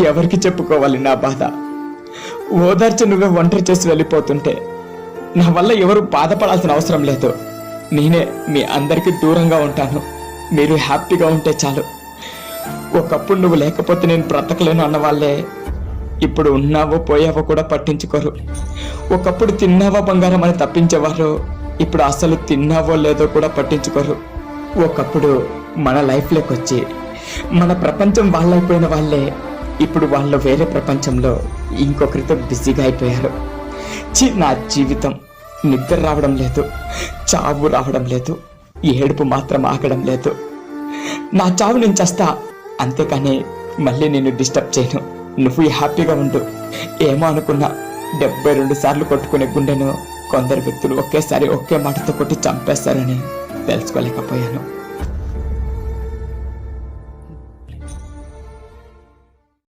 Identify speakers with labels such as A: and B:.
A: ఎవరికి చెప్పుకోవాలి నా బాధ? ఓదార్చి నువ్వే ఒంటరి చేసి వెళ్ళిపోతుంటే నా వల్ల ఎవరు బాధపడాల్సిన అవసరం లేదు. నేనే మీ అందరికీ దూరంగా ఉంటాను. మీరు హ్యాపీగా ఉంటే చాలు. ఒకప్పుడు నువ్వు లేకపోతే నేను బ్రతకలేను అన్న వాళ్ళే ఇప్పుడు ఉన్నావో పోయావో కూడా పట్టించుకోరు. ఒకప్పుడు తిన్నావో బంగారం అని తప్పించేవారు ఇప్పుడు అసలు తిన్నావో లేదో కూడా పట్టించుకోరు. ఒకప్పుడు మన లైఫ్లోకి వచ్చి మన ప్రపంచం వాళ్ళైపోయిన వాళ్ళే ఇప్పుడు వాళ్ళు వేరే ప్రపంచంలో ఇంకొకరితో బిజీగా అయిపోయారు. నా జీవితం నిద్ర రావడం లేదు, చావు రావడం లేదు, ఏడుపు మాత్రం ఆగడం లేదు. నా చావు నేను చేస్తా, అంతేకాని మళ్ళీ నేను డిస్టర్బ్ చేయను. నువ్వు హ్యాపీగా ఉండు. ఏమో అనుకున్నా 72 సార్లు కొట్టుకునే గుండెను కొందరు వ్యక్తులు ఒకేసారి ఒకే మాటతో కొట్టి చంపేస్తారని తెలుసుకోలేకపోయాను.